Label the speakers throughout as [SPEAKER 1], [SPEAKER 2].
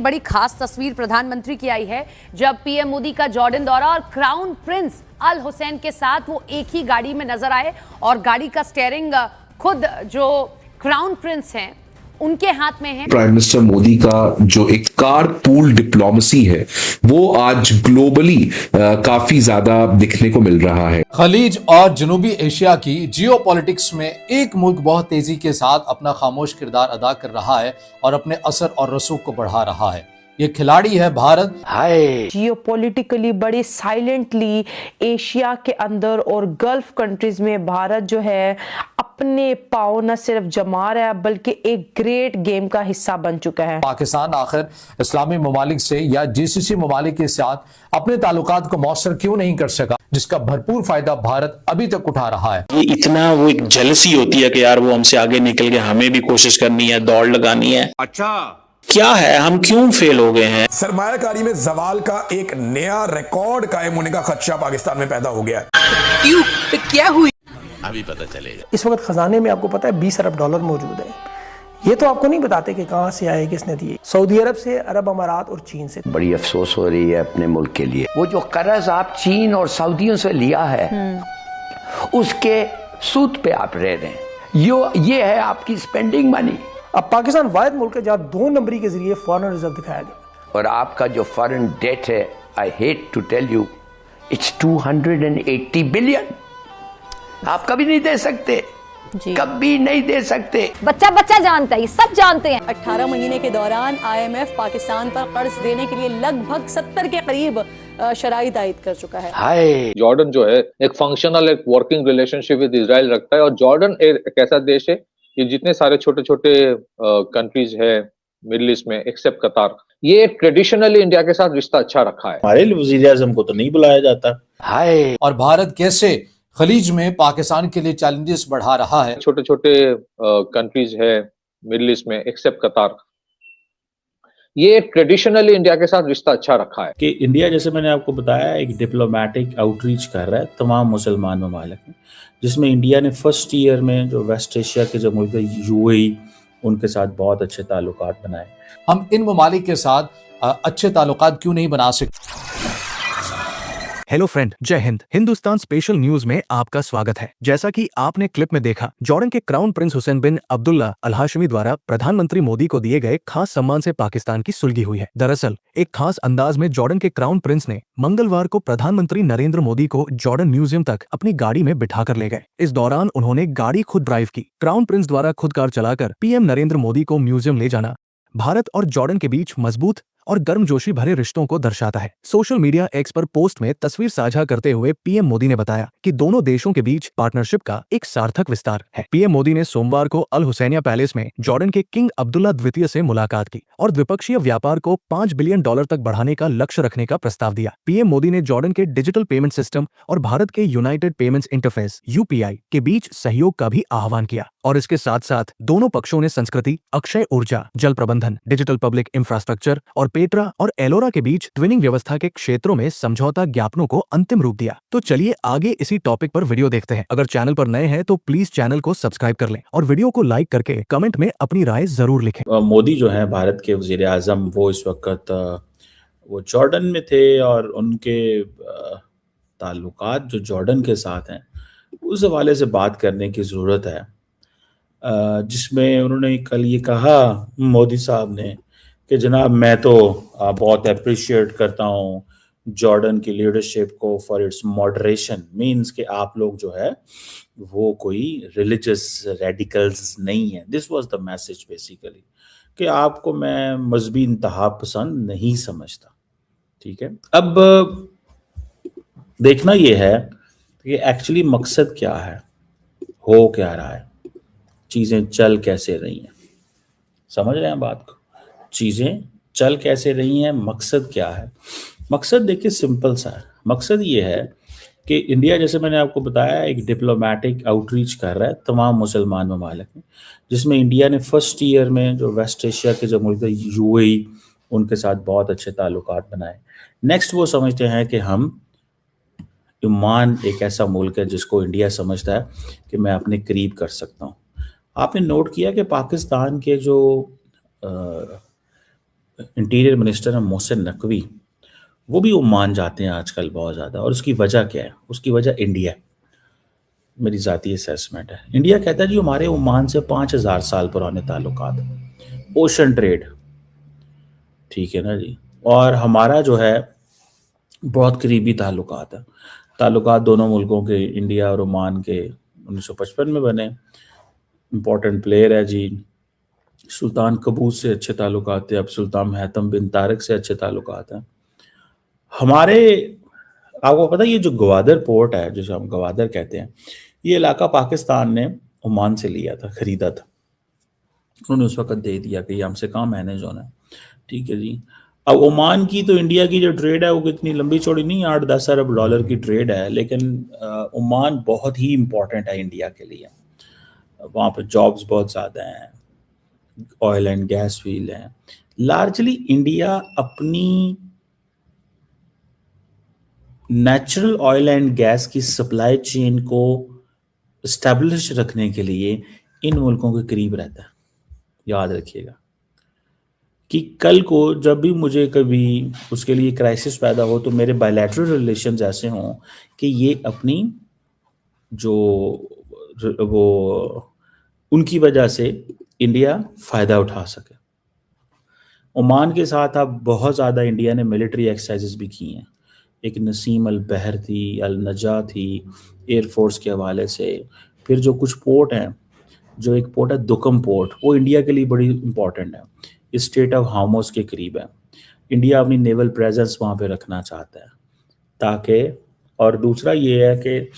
[SPEAKER 1] बड़ी खास तस्वीर प्रधानमंत्री की आई है जब पीएम मोदी का जॉर्डन दौरा और क्राउन प्रिंस अल हुसैन के साथ वो एक ही गाड़ी में नजर आए और गाड़ी का स्टीयरिंग खुद जो क्राउन प्रिंस हैं उनके हाथ में है।
[SPEAKER 2] प्राइम मिनिस्टर मोदी का जो एक कार पूल डिप्लोमेसी है वो आज ग्लोबली काफी ज्यादा दिखने को मिल रहा है।
[SPEAKER 3] खलीज और जनूबी एशिया की जियोपॉलिटिक्स में एक मुल्क बहुत तेजी के साथ अपना खामोश किरदार अदा कर रहा है और अपने असर और रसूख को बढ़ा रहा है। ये खिलाड़ी है भारत।
[SPEAKER 4] जियोपॉलिटिकली बड़े साइलेंटली एशिया के अंदर और गल्फ कंट्रीज में भारत जो है अपने पाँव न सिर्फ जमा रहा है बल्कि एक ग्रेट गेम का हिस्सा बन चुका है।
[SPEAKER 3] पाकिस्तान आखिर इस्लामी ममालिक से या जीसीसी ममालिक के साथ अपने ताल्लुकात को मौसर क्यों नहीं कर सका, जिसका भरपूर फायदा भारत अभी तक उठा रहा है।
[SPEAKER 5] ये इतना वो एक जेलसी होती है कि यार वो हमसे आगे निकल के हमें भी कोशिश करनी है, दौड़ लगानी है। अच्छा क्या है, हम क्यों फेल हो गए हैं?
[SPEAKER 6] सरमायाकारी में जवाल का एक नया रिकॉर्ड कायम होने का खदशा पाकिस्तान में पैदा हो गया है।
[SPEAKER 7] क्यों? क्या हुई?
[SPEAKER 5] अभी पता चलेगा।
[SPEAKER 7] इस वक्त खजाने में आपको पता है 20 अरब डॉलर मौजूद है। ये तो आपको नहीं बताते कि कहां से आए, किसने दिए। सऊदी अरब से, अरब अमारात और चीन से।
[SPEAKER 8] बड़ी अफसोस हो रही है अपने मुल्क के लिए। वो जो कर्ज आप चीन और सऊदियों से लिया है उसके सूद पे आप रह रहे हैं। ये है आपकी स्पेंडिंग मनी।
[SPEAKER 7] अब पाकिस्तान वाहिद मुल्क है जहां 2 नंबरी के जरिए फॉरेन रिजर्व दिखाया गया।
[SPEAKER 8] और आपका जो फॉरेन डेट है, I hate to tell you, it's 280 billion. आप कभी नहीं दे सकते, कभी नहीं दे सकते।
[SPEAKER 1] बच्चा बच्चा जानता है, सब जानते हैं।
[SPEAKER 9] 18 महीने के दौरान IMF पाकिस्तान पर कर्ज देने के लिए लगभग 70 के करीब शराइत आयद कर चुका है।
[SPEAKER 8] हाय
[SPEAKER 10] जॉर्डन जो है एक फंक्शनल एक वर्किंग रिलेशनशिप विद इजराइल रखता है और जॉर्डन एक ऐसा देश है कि जितने सारे छोटे छोटे कंट्रीज है मिडिल ईस्ट में एक्सेप्ट कतार, ये ट्रेडिशनली इंडिया के साथ रिश्ता अच्छा रखा है।
[SPEAKER 5] हमारे वज़ीर आज़म को तो नहीं बुलाया जाता।
[SPEAKER 8] हाय
[SPEAKER 3] और भारत कैसे खलीज में पाकिस्तान के लिए चैलेंजेस बढ़ा रहा है।
[SPEAKER 10] छोटे छोटे कंट्रीज है मिडिल ईस्ट में एक्सेप्ट कतार, ये ट्रेडिशनली इंडिया के साथ रिश्ता अच्छा रखा है।
[SPEAKER 5] कि इंडिया जैसे मैंने आपको बताया एक डिप्लोमेटिक आउटरीच कर रहा है तमाम मुसलमान ममालिक में, जिसमें इंडिया ने फर्स्ट ईयर में जो वेस्ट एशिया के जो मुल्क UAE उनके साथ बहुत अच्छे ताल्लुकात बनाए।
[SPEAKER 3] हम इन ममालिक के साथ अच्छे ताल्लुकात क्यों नहीं बना सकते।
[SPEAKER 11] हेलो फ्रेंड, जय हिंद। हिंदुस्तान स्पेशल न्यूज में आपका स्वागत है। जैसा कि आपने क्लिप में देखा, जॉर्डन के क्राउन प्रिंस हुसैन बिन अब्दुल्ला अल हाशमी द्वारा प्रधानमंत्री मोदी को दिए गए खास सम्मान से पाकिस्तान की सुलगी हुई है। दरअसल एक खास अंदाज में जॉर्डन के क्राउन प्रिंस ने मंगलवार को प्रधानमंत्री नरेंद्र मोदी को जॉर्डन म्यूजियम तक अपनी गाड़ी में बिठा कर ले गए। इस दौरान उन्होंने गाड़ी खुद ड्राइव की। क्राउन प्रिंस द्वारा खुद कार चलाकर पीएम नरेंद्र मोदी को म्यूजियम ले जाना भारत और जॉर्डन के बीच मजबूत और गर्मजोशी भरे रिश्तों को दर्शाता है। सोशल मीडिया एक्स पर पोस्ट में तस्वीर साझा करते हुए पीएम मोदी ने बताया कि दोनों देशों के बीच पार्टनरशिप का एक सार्थक विस्तार है। पीएम मोदी ने सोमवार को अल हुसैनिया पैलेस में जॉर्डन के किंग अब्दुल्ला द्वितीय से मुलाकात की और द्विपक्षीय व्यापार को $5 बिलियन तक बढ़ाने का लक्ष्य रखने का प्रस्ताव दिया। पीएम मोदी ने जॉर्डन के डिजिटल पेमेंट सिस्टम और भारत के यूनाइटेड पेमेंट्स इंटरफेस UPI के बीच सहयोग का भी आह्वान किया और इसके साथ साथ दोनों पक्षों ने संस्कृति, अक्षय ऊर्जा, जल प्रबंधन, डिजिटल पब्लिक इंफ्रास्ट्रक्चर और पेट्रा और एलोरा के बीच ट्विनिंग व्यवस्था के क्षेत्रों में समझौता ज्ञापनों को अंतिम रूप दिया। तो चलिए आगे इसी टॉपिक पर वीडियो देखते हैं। अगर चैनल पर नए हैं तो प्लीज चैनल को सब्सक्राइब कर लें और वीडियो को लाइक करके कमेंट में अपनी राय जरूर लिखें।
[SPEAKER 5] मोदी जो है भारत के वज़ीर आज़म, वो इस वक्त वो जॉर्डन में थे और उनके ताल्लुकात जो जॉर्डन के साथ हैं उस हवाले से बात करने की ज़रूरत है, जिसमें उन्होंने कल ये कहा मोदी साहब ने कि जनाब मैं तो बहुत अप्रिशिएट करता हूँ जॉर्डन की लीडरशिप को फॉर इट्स मॉडरेशन। मीन्स कि आप लोग जो है वो कोई रिलीजियस रेडिकल्स नहीं है। This was the message basically, कि आपको मैं मजहबी इंतहा पसंद नहीं समझता। ठीक है, अब देखना ये है कि एक्चुअली मकसद क्या है, हो क्या रहा है, चीज़ें चल कैसे रही हैं। समझ रहे हैं बात को, चीज़ें चल कैसे रही हैं, मकसद क्या है। मकसद देखिए सिंपल सा है। मकसद ये है कि इंडिया जैसे मैंने आपको बताया एक डिप्लोमेटिक आउटरीच कर रहा है तमाम मुसलमान ममालिक में, जिसमें इंडिया ने फर्स्ट ईयर में जो वेस्ट एशिया के जो मुल्क UAE उनके साथ बहुत अच्छे ताल्लुकात बनाए। नेक्स्ट वो समझते हैं कि हम ईमान एक ऐसा मुल्क है जिसको इंडिया समझता है कि मैं अपने करीब कर सकता हूँ। आपने नोट किया कि पाकिस्तान के जो 2 साल पहले जो 2021 में जो इलेक्शन हुए, उससे पहले जो 2019 में जो इलेक्शन हुए, उसमें इंडिया ने 1 साल में 2 बार जो है वो अपने 2 टर्म जो है वो पूरे कर लिए। 2 साल में 2 बार इलेक्शन हुए, 2 साल में 2 बार इलेक्शन हुए। अब देखना ये है कि इंटीरियर मिनिस्टर है मोहसिन नकवी, वो भी ओमान जाते हैं आजकल बहुत ज़्यादा। और उसकी वजह क्या है? उसकी वजह इंडिया है। मेरी ज़ाती असेसमेंट है, इंडिया कहता है जी हमारे ओमान से 5000 साल पुराने ताल्लुकात, ओशन ट्रेड, ठीक है ना जी। और हमारा जो है बहुत करीबी ताल्लुकात है। ताल्लुकात दोनों मुल्कों के, इंडिया और ओमान के 1955 में बने। इम्पोर्टेंट प्लेयर है जी। सुल्तान कबूस से अच्छे ताल्लुकात थे, अब सुल्तान हैतम बिन तारिक से अच्छे ताल्लुकात हैं हमारे। आपको पता है ये जो गवादर पोर्ट है, जिसे हम गवादर कहते हैं, ये इलाका पाकिस्तान ने ओमान से लिया था, खरीदा था। उन्होंने उस वक्त दे दिया कि ये हमसे कहाँ मैनेज होना है, ठीक है जी। अब ओमान की तो इंडिया की जो ट्रेड है वो कितनी लंबी चौड़ी नहीं, 8-10 अरब डॉलर की ट्रेड है, लेकिन ओमान बहुत ही इम्पोर्टेंट है इंडिया के लिए। वहाँ पे जॉब्स बहुत ज़्यादा हैं, ऑयल एंड गैस फील्ड हैं। लार्जली इंडिया अपनी नेचुरल ऑयल एंड गैस की सप्लाई चेन को इस्टेब्लिश रखने के लिए इन मुल्कों के करीब रहता है। याद रखिएगा कि कल को जब भी मुझे कभी उसके लिए क्राइसिस पैदा हो तो मेरे बायलैटरल रिलेशंस ऐसे हों कि ये अपनी जो वो उनकी वजह से इंडिया फ़ायदा उठा सके। ओमान के साथ अब बहुत ज़्यादा इंडिया ने मिलिट्री एक्सरसाइजेस भी की हैं। एक नसीम अल बहर थी, अल नजा थी, एयरफोर्स के हवाले से। फिर जो कुछ पोर्ट हैं, जो एक पोर्ट है दुकम पोर्ट, वो इंडिया के लिए बड़ी इंपॉर्टेंट है, इस स्टेट ऑफ हार्मोस के करीब है। इंडिया अपनी नेवल प्रेजेंस वहाँ पे रखना चाहता है ताकि, और दूसरा ये है कि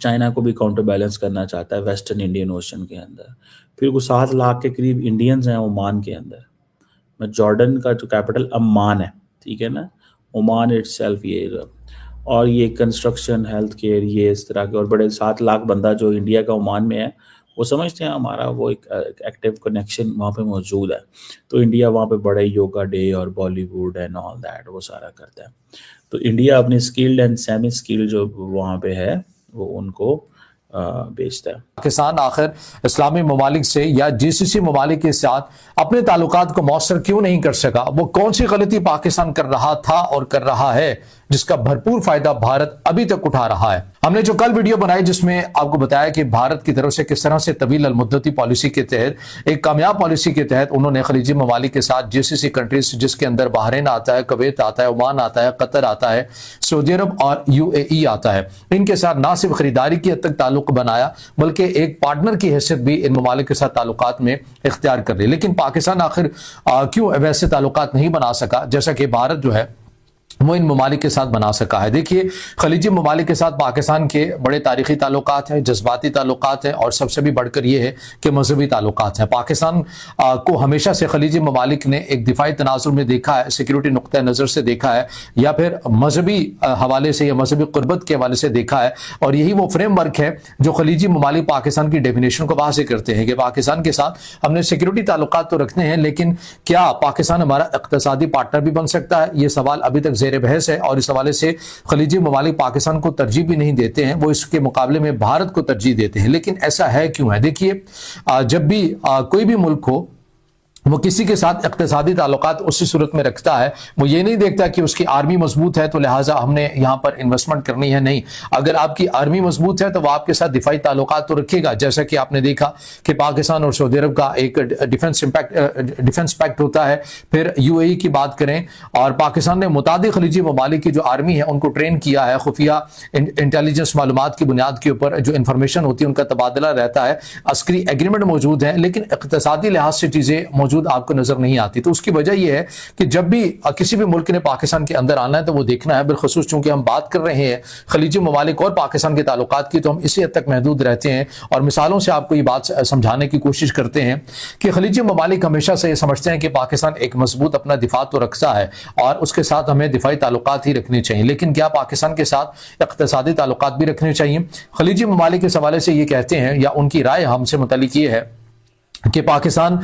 [SPEAKER 5] चाइना को भी काउंटर बैलेंस करना चाहता है वेस्टर्न इंडियन ओशन के अंदर। फिर कुछ 7 लाख के करीब इंडियंस हैं ओमान के अंदर। मैं जॉर्डन का जो कैपिटल अम्मान है, ठीक है ना, ओमान इटसेल्फ ये, और ये कंस्ट्रक्शन, हेल्थ केयर, ये इस तरह के, और बड़े 7 लाख बंदा जो इंडिया का ओमान में है वो समझते हैं हमारा वो एक एक्टिव कनेक्शन वहाँ पे मौजूद है। तो इंडिया वहाँ पे बड़े योगा डे और बॉलीवुड एंड ऑल दैट वो सारा करता है। तो इंडिया अपनी स्किल्ड एंड सेमी स्किल्ड जो वहाँ पे है वो उनको बेचता है।
[SPEAKER 3] पाकिस्तान आखिर इस्लामी ममालिक से या जीसीसी ममालिक के साथ अपने ताल्लुकात को मौसर क्यों नहीं कर सका? वो कौन सी गलती पाकिस्तान कर रहा था और कर रहा है जिसका भरपूर फायदा भारत अभी तक उठा रहा है? हमने जो कल वीडियो बनाई जिसमें आपको बताया कि भारत की तरफ से किस तरह से तवील अलमुद्दती पॉलिसी के तहत, एक कामयाब पॉलिसी के तहत उन्होंने खलीजी ममालिक के साथ जीसीसी कंट्रीज, जिसके अंदर बहरीन आता है, कुवैत आता है, ओमान आता है, कतर आता है, सऊदी अरब और यूएई आता है, इनके साथ ना सिर्फ खरीदारी की हद तक ताल्लुक बनाया बल्कि एक पार्टनर की हैसियत भी इन ममालिक के साथ ताल्लुकात में इख्तियार कर रही। लेकिन पाकिस्तान आखिर क्यों वैसे ताल्लुकात नहीं बना सका जैसा कि भारत जो है वो इन ममालिक के साथ बना सका है? देखिए, खलीजी ममालिक के साथ पाकिस्तान के बड़े तारीखी ताल्लुकात हैं, जज्बाती ताल्लुकात हैं, और सबसे भी बढ़कर ये है कि मजहबी ताल्लुकात हैं। पाकिस्तान को हमेशा से खलीजी ममालिक ने एक दिफाई तनाजुर में देखा है, सिक्योरिटी नुक्ता नज़र से देखा है, या फिर मजहबी हवाले से या मजहबी कुर्बत के हवाले से देखा है। और यही वो फ्रेमवर्क है जो खलीजी ममालिक पाकिस्तान की डेफिनेशन को वाज़ेह करते हैं कि पाकिस्तान के साथ हमने सिक्योरिटी ताल्लुकात तो रखने हैं, लेकिन क्या पाकिस्तान हमारा इक़्तिसादी पार्टनर भी बन सकता है? ये सवाल अभी तक ज़ेर बहस है, और इस हवाले से खलीजी ममालिक पाकिस्तान को तरजीह भी नहीं देते हैं, वो इसके मुकाबले में भारत को तरजीह देते हैं। लेकिन ऐसा है क्यों है? देखिए, जब भी कोई भी मुल्क हो वो किसी के साथ इक़्तिसादी ताल्लुकात उसी सूरत में रखता है, वो ये नहीं देखता कि उसकी आर्मी मजबूत है तो लिहाजा हमने यहाँ पर इन्वेस्टमेंट करनी है। नहीं, अगर आपकी आर्मी मजबूत है तो वह आपके साथ दिफाई ताल्लुकात तो रखेगा। जैसा कि आपने देखा कि पाकिस्तान और सऊदी अरब का एक डिफेंस पैक्ट होता है। फिर यूएई की बात करें, और पाकिस्तान ने मुतादिक खलीजी ममालिक की जो आर्मी है उनको ट्रेन किया है, खुफिया इंटेलिजेंस मालूमात की बुनियाद के ऊपर जो इन्फॉर्मेशन होती है उनका तबादला रहता है, अस्करी एग्रीमेंट मौजूद है, लेकिन इक़्तिसादी लिहाज से चीज़ें आपको नजर नहीं आती। तो उसकी वजह यह है कि जब भी किसी भी मुल्क ने पाकिस्तान के अंदर आना है तो वो देखना है, बिलखसूस चूंकि हम बात कर रहे हैं खलीजी ममालिक और पाकिस्तान के ताल्लुकात की, तो हम इसी हद तक महदूद रहते हैं और मिसालों से आपको ये बात समझाने की कोशिश करते हैं कि खलीजी ममालिक हमेशा से ये समझते हैं कि पाकिस्तान एक मजबूत अपना दिफा तो रखता है और उसके साथ हमें दिफाई ताल्लुकात ही रखने चाहिए। लेकिन क्या पाकिस्तान के साथ इक़्तिसादी ताल्लुकात भी रखने चाहिए? खलीजी ममालिक के हवाले से ये कहते हैं, या उनकी राय हमसे मुतालिक ये है कि पाकिस्तान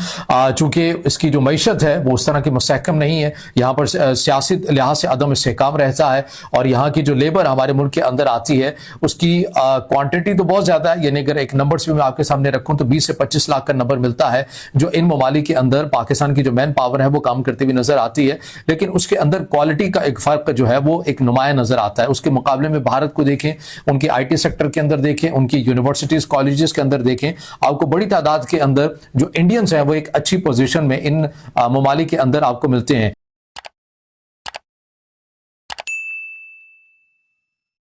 [SPEAKER 3] चूंकि इसकी जो मईशत है वो उस तरह की मुस्तहकम नहीं है, यहाँ पर सियासी लिहाज से अदम इस्तेहकाम रहता है, और यहाँ की जो लेबर हमारे मुल्क के अंदर आती है उसकी क्वांटिटी तो बहुत ज़्यादा है, यानी अगर एक नंबर्स भी मैं आपके सामने रखूँ तो 20 से 25 लाख का नंबर मिलता है जो इन ममालिक के अंदर पाकिस्तान की जो मैन पावर है वो काम करती हुई नजर आती है, लेकिन उसके अंदर क्वालिटी का एक फ़र्क जो है वो एक नुमाया नजर आता है। उसके मुकाबले में भारत को देखें, उनके IT सेक्टर के अंदर देखें, उनकी यूनिवर्सिटीज़ कॉलेजेस के अंदर देखें, आपको बड़ी तादाद के अंदर जो इंडियंस हैं वो एक अच्छी पोजीशन में इन ममालिक के अंदर आपको मिलते हैं।